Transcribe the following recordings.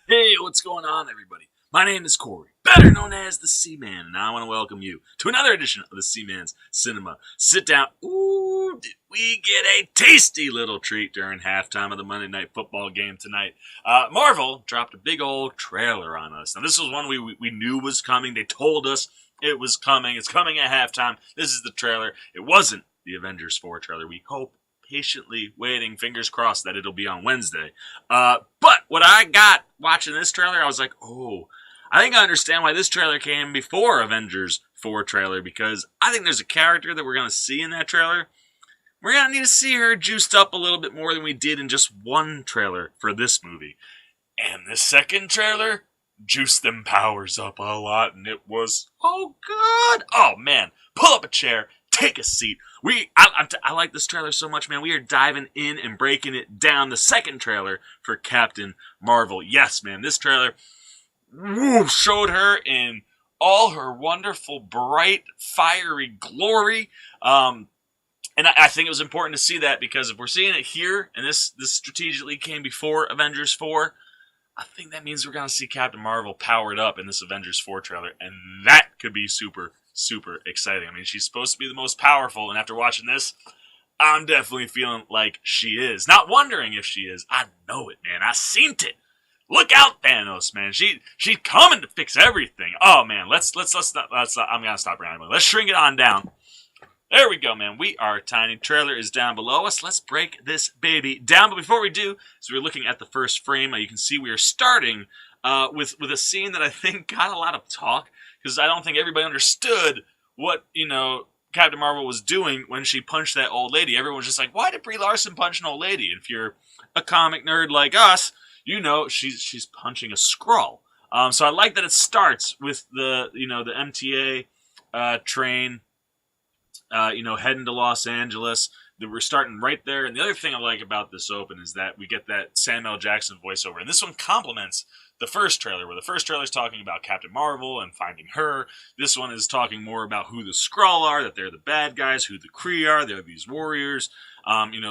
Hey, what's going on, everybody? My name is Corey, better known as the Seaman, and I want to welcome you to another edition of the Seaman's Cinema Sit Down. Ooh, did we get a tasty little treat during halftime of the Monday Night Football game tonight? Marvel dropped a big old trailer on us. Now, this was one we knew was coming. They told us it was coming. It's coming at halftime. This is the trailer. It wasn't the Avengers 4 trailer. We hope, patiently waiting, fingers crossed, that it'll be on Wednesday. But what I got watching this trailer, I was like, oh, I think I understand why this trailer came before Avengers 4 trailer, because I think there's a character that we're going to see in that trailer. We're going to need to see her juiced up a little bit more than we did in just one trailer for this movie. And the second trailer juiced them powers up a lot, and it was, oh god, oh man, pull up a chair, take a seat. I like this trailer so much, man. We are diving in and breaking it down. The second trailer for Captain Marvel. Yes, man, this trailer showed her in all her wonderful, bright, fiery glory. And I think it was important to see that, because if we're seeing it here, and this strategically came before Avengers 4, I think that means we're going to see Captain Marvel powered up in this Avengers 4 trailer, and that could be super, super exciting. I mean, she's supposed to be the most powerful, and after watching this, I'm definitely feeling like she is. Not wondering if she is. I know it, man. I seen it. Look out, Thanos, man. She's coming to fix everything. Oh man, let's not. I'm gonna stop rambling. Let's shrink it on down. There we go, man. We are tiny. Trailer is down below us. Let's break this baby down. But before we do, so we're looking at the first frame. You can see we are starting with a scene that I think got a lot of talk, because I don't think everybody understood what Captain Marvel was doing when she punched that old lady. Everyone was just like, "Why did Brie Larson punch an old lady?" And if you're a comic nerd like us, you know she's punching a Skrull. So I like that it starts with the MTA train. Heading to Los Angeles. That we're starting right there. And the other thing I like about this open is that we get that Samuel Jackson voiceover. And this one complements the first trailer, where the first trailer is talking about Captain Marvel and finding her. This one is talking more about who the Skrull are, that they're the bad guys, who the Kree are. They're these warriors,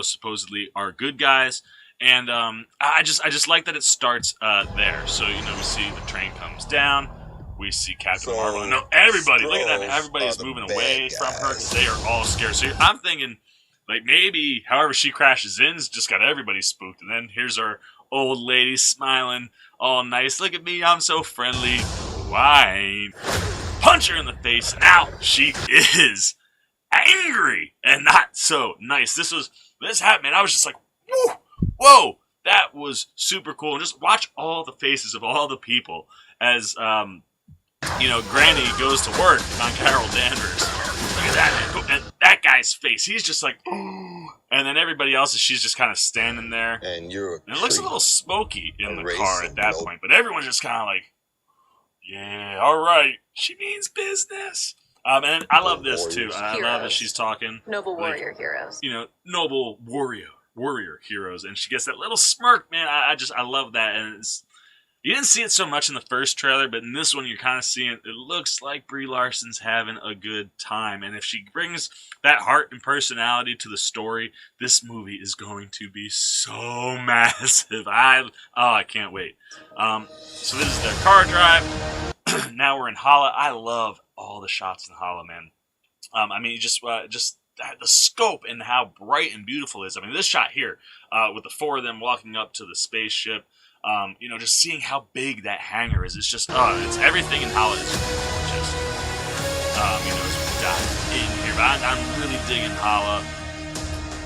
supposedly are good guys. And I just like that it starts there. So, we see the train comes down. We see Captain Marvel. No, everybody, look at that. Everybody's moving away from her because they are all scared. So I'm thinking, like, maybe however she crashes in has just got everybody spooked. And then here's our old lady smiling, all nice. Look at me, I'm so friendly. Whine. Punch her in the face. Now she is angry and not so nice. This happened, man. I was just like, whoa, that was super cool. And just watch all the faces of all the people as Granny goes to work on Carol Danvers. Look at that, man. And that guy's face. He's just like, and then everybody else she's just kind of standing there. And it looks a little smoky in the car at that point, but everyone's just kind of like, yeah, all right. She means business. And I love this too. I love that she's talking noble warrior heroes. Noble warrior heroes, and she gets that little smirk, man. I love that, and you didn't see it so much in the first trailer, but in this one you're kind of seeing it looks like Brie Larson's having a good time, and if she brings that heart and personality to the story, this movie is going to be so massive. I can't wait. So this is their car drive. Now we're in Hala. I love all the shots in Hala, man. Just the scope and how bright and beautiful it is. I mean, this shot here with the four of them walking up to the spaceship. Just seeing how big that hangar is. It's just, it's everything in Hala is gorgeous. As we dive in here. But I'm really digging Hala.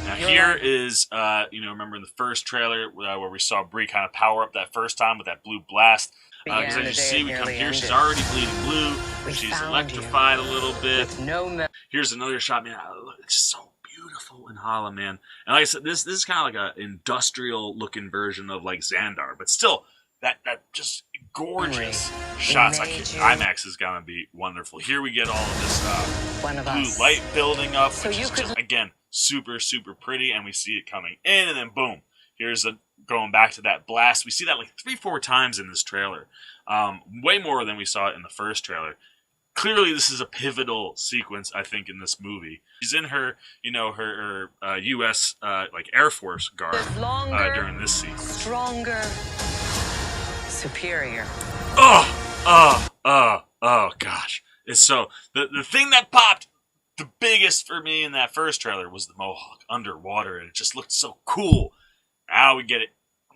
Now here is, remember in the first trailer where we saw Brie kind of power up that first time with that blue blast. Because as you see, we come here, she's already bleeding blue. She's electrified a little bit. Here's another shot, man. It's so beautiful in Hala, man. And like I said, this is kind of like an industrial looking version of like Xandar, but still that just gorgeous shots. IMAX is gonna be wonderful. Here we get all of this blue light building up, which is just, again, super, super pretty, and we see it coming in, and then boom, here's going back to that blast. We see that like 3-4 times in this trailer, way more than we saw it in the first trailer. Clearly, this is a pivotal sequence, I think, in this movie. She's in her, her U.S. Air Force garb during this sequence. Stronger. superior. Oh, gosh. It's so... The thing that popped the biggest for me in that first trailer was the Mohawk underwater, and it just looked so cool. Now we get it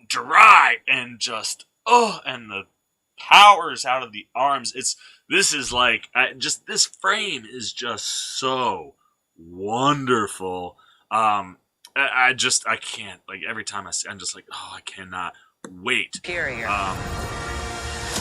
dry and just... and the powers out of the arms. This is like... this frame is just so wonderful. I can't. Like, every time I see... I'm just like, I cannot wait. Superior.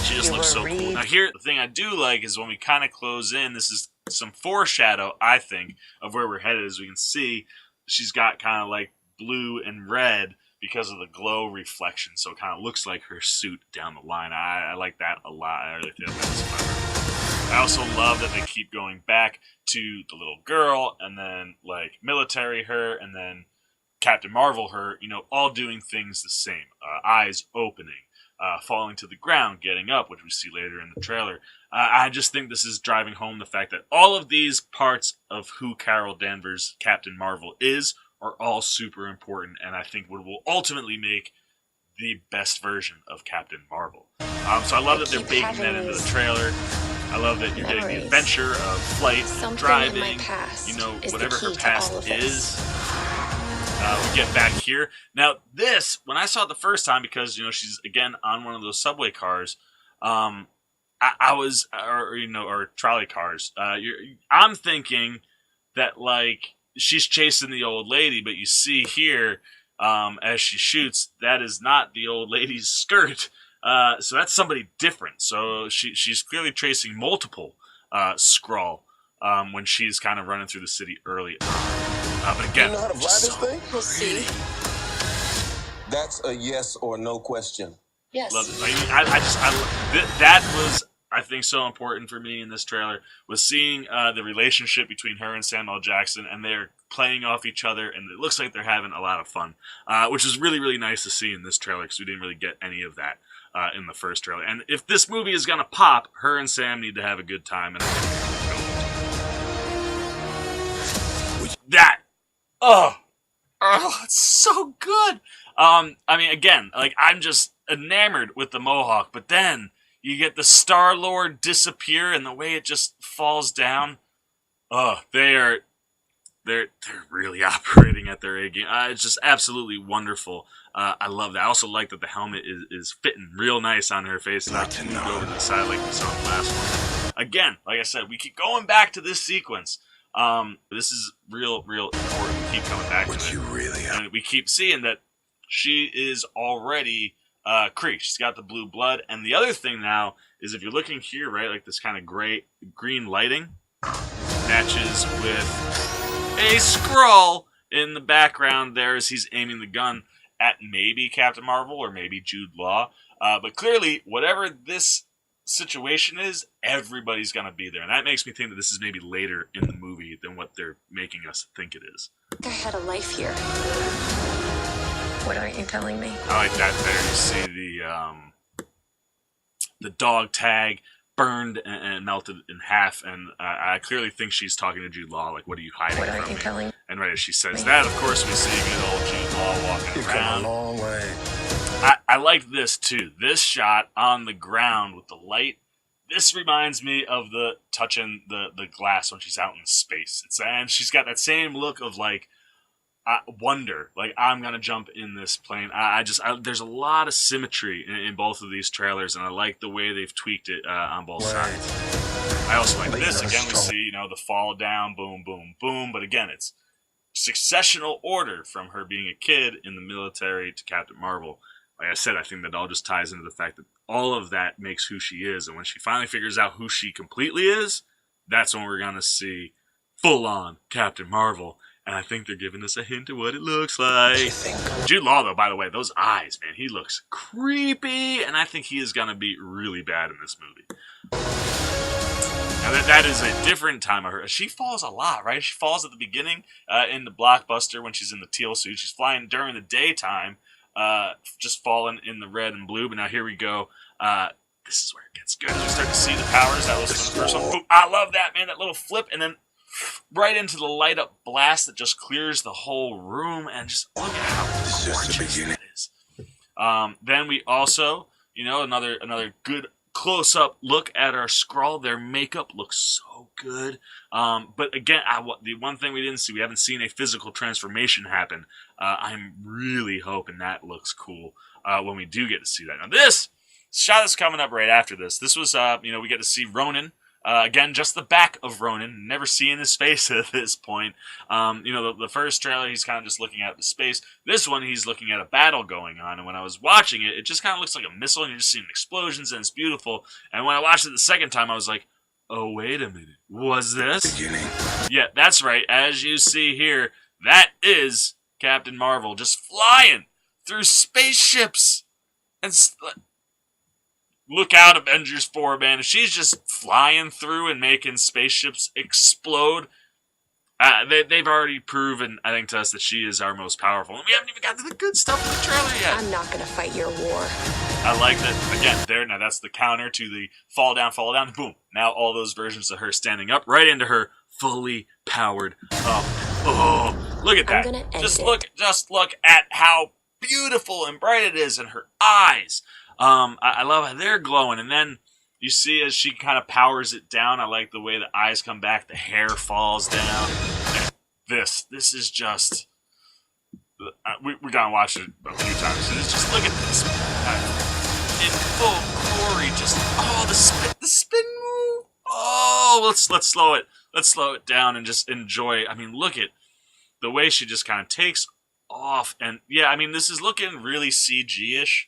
She just looks so cool. Now here, the thing I do like is when we kind of close in, this is some foreshadow, I think, of where we're headed. As we can see, she's got kind of like blue and red because of the glow reflection, so it kind of looks like her suit down the line. I like that a lot. I really think that's clever. I also love that they keep going back to the little girl, and then like military her, and then Captain Marvel her, all doing things the same. Eyes opening. Falling to the ground, getting up, which we see later in the trailer. I just think this is driving home the fact that all of these parts of who Carol Danvers, Captain Marvel, is are all super important, and I think what will ultimately make the best version of Captain Marvel. So I love that they're baking that into the trailer. I love that you're getting the adventure of flight and driving, whatever her past is. We get back here. Now, this, when I saw it the first time, because, she's, again, on one of those subway cars, I was, or trolley cars, I'm thinking that, like, she's chasing the old lady, but you see here, as she shoots, that is not the old lady's skirt. So that's somebody different. So she's clearly tracing multiple Skrull when she's kind of running through the city early on. But again, you know how to fly this thing? We'll see. That's a yes or no question. Yes. Love it. That was, I think, so important for me in this trailer, was seeing the relationship between her and Samuel Jackson, and they're playing off each other, and it looks like they're having a lot of fun, which is really, really nice to see in this trailer, because we didn't really get any of that in the first trailer. And if this movie is going to pop, her and Sam need to have a good time. And that... it's so good. Again, like, I'm just enamored with the Mohawk, but then you get the Star-Lord disappear, and the way it just falls down. They're really operating at their A game. It's just absolutely wonderful. I love that. I also like that the helmet is fitting real nice on her face, not to go over to the side like we saw in the last one. Again, like I said, we keep going back to this sequence. This is real important. We keep coming back to it. And we keep seeing that she is already Kree. She's got the blue blood. And the other thing now is, if you're looking here, right, like this kind of green lighting matches with a Skrull in the background there as he's aiming the gun at maybe Captain Marvel or maybe Jude Law. But clearly, whatever this situation is, everybody's gonna be there, and that makes me think that this is maybe later in the movie than what they're making us think it is. I had a life here. What aren't you telling me? I like that there. You see the dog tag burned and melted in half, and I clearly think she's talking to Jude Law, like, what are you hiding what from aren't you me? telling And right as she says that, of course, we see good old Jude Law walking You've around. come a long way. I like this too. This shot on the ground with the light. This reminds me of the touching the glass when she's out in space. And she's got that same look of like wonder, like, I'm gonna jump in this plane. There's a lot of symmetry in both of these trailers, and I like the way they've tweaked it on both sides. I also like this. Again, we see the fall down, boom, boom, boom. But again, it's successional order from her being a kid in the military to Captain Marvel. Like I said, I think that all just ties into the fact that all of that makes who she is. And when she finally figures out who she completely is, that's when we're going to see full-on Captain Marvel. And I think they're giving us a hint of what it looks like. Jude Law, though, by the way, those eyes, man, he looks creepy. And I think he is going to be really bad in this movie. Now, that is a different time of her. She falls a lot, right? She falls at the beginning in the Blockbuster when she's in the teal suit. She's flying during the daytime. Just falling in the red and blue, but now here we go. This is where it gets good. We start to see the powers. That was the first one. Boom. I love that, man. That little flip, and then right into the light up blast that just clears the whole room, and just look at how gorgeous that is. Then we also, another good close-up look at our Skrull. Their makeup looks so good. But again, the one thing we didn't see, we haven't seen a physical transformation happen. I'm really hoping that looks cool when we do get to see that. Now this shot is coming up right after this. This was, we get to see Ronan. Again, just the back of Ronan, never seeing his face at this point. The first trailer, he's kind of just looking at the space. This one, he's looking at a battle going on, and when I was watching it, it just kind of looks like a missile, and you're just seeing explosions, and it's beautiful. And when I watched it the second time, I was like, oh, wait a minute, was this? Beginning. Yeah, that's right. As you see here, that is Captain Marvel just flying through spaceships and... Look out, Avengers 4, man. If she's just flying through and making spaceships explode, they've already proven, I think, to us that she is our most powerful. And we haven't even gotten to the good stuff in the trailer yet. I'm not gonna fight your war. I like that, again, now that's the counter to the fall down, boom. Now all those versions of her standing up right into her fully powered up. Oh, look at that. I'm gonna end Just look at how beautiful and bright it is in her eyes. I love how they're glowing, and then you see as she kind of powers it down, I like the way the eyes come back, the hair falls down. And this is just... we're gonna watch it a few times. It's just, look at this. In full glory, just, the spin move. Oh, let's slow it. Let's slow it down and just enjoy. I mean, look at the way she just kind of takes off. And yeah, I mean, this is looking really CG-ish.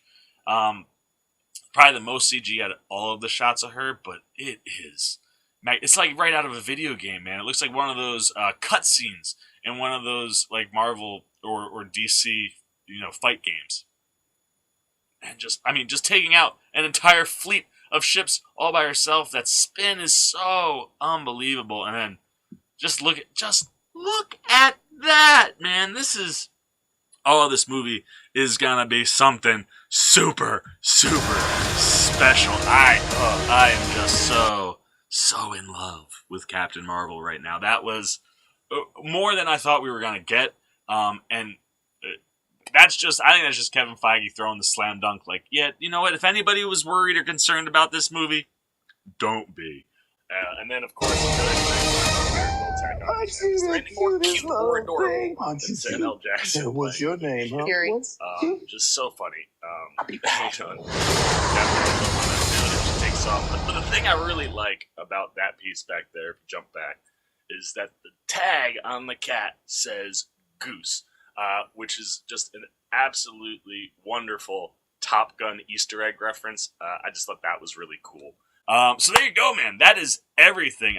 Probably the most CG out of all of the shots of her, but it is. It's like right out of a video game, man. It looks like one of those cutscenes in one of those like Marvel or DC, fight games. And just taking out an entire fleet of ships all by herself. That spin is so unbelievable. And then just look at that, man. This movie is gonna be something super, super special. I am just so in love with Captain Marvel right now. That was more than I thought we were gonna get. I think that's just Kevin Feige throwing the slam dunk. Like, yeah, you know what? If anybody was worried or concerned about this movie, don't be. And then, of course, more cute, more adorable than Samuel Jackson. What's your name, huh? Fury. Just so funny. I'll be back. Just takes off. But the thing I really like about that piece back there, if you jump back, is that the tag on the cat says Goose, which is just an absolutely wonderful Top Gun Easter egg reference. I just thought that was really cool. So there you go, man. That is everything.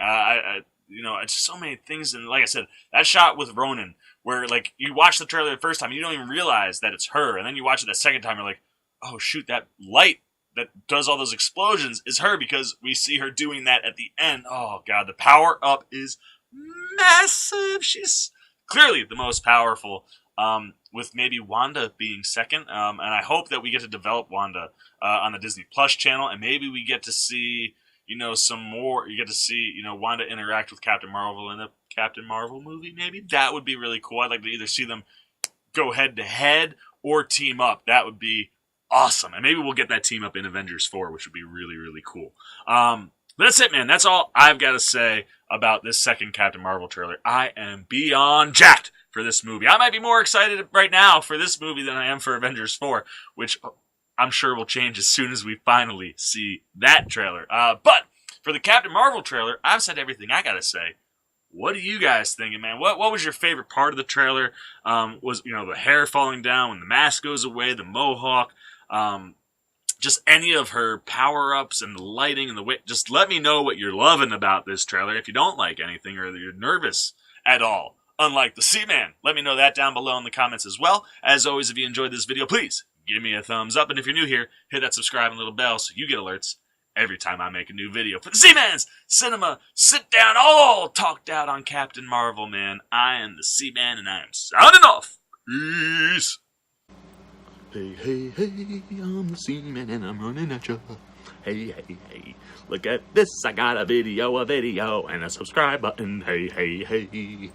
It's so many things. And like I said, that shot with Ronan, where like you watch the trailer the first time, you don't even realize that it's her. And then you watch it the second time, you're like, oh shoot, that light that does all those explosions is her, because we see her doing that at the end. Oh god, the power up is massive. She's clearly the most powerful, with maybe Wanda being second. And I hope that we get to develop Wanda on the Disney Plus channel, and maybe we get to see, some more. You get to see, Wanda interact with Captain Marvel in a Captain Marvel movie, maybe. That would be really cool. I'd like to either see them go head to head or team up. That would be awesome. And maybe we'll get that team up in Avengers 4, which would be really, really cool. But that's it, man. That's all I've got to say about this second Captain Marvel trailer. I am beyond jacked for this movie. I might be more excited right now for this movie than I am for Avengers 4, which I'm sure will change as soon as we finally see that trailer. But for the Captain Marvel trailer, I've said everything I got to say. What are you guys thinking, man? What was your favorite part of the trailer? Was the hair falling down when the mask goes away, the mohawk, just any of her power-ups and the lighting and the way. Just let me know what you're loving about this trailer. If you don't like anything or you're nervous at all, unlike the Seaman, let me know that down below in the comments as well. As always, if you enjoyed this video, please give me a thumbs up. And if you're new here, hit that subscribe and little bell so you get alerts every time I make a new video. For the Seaman's Cinema Sit Down, all talked out on Captain Marvel, man. I am the Seaman, and I am signing off. Peace. Hey, hey, hey, I'm the Seaman, and I'm running at you. Hey, hey, hey, look at this. I got a video, and a subscribe button. Hey, hey, hey.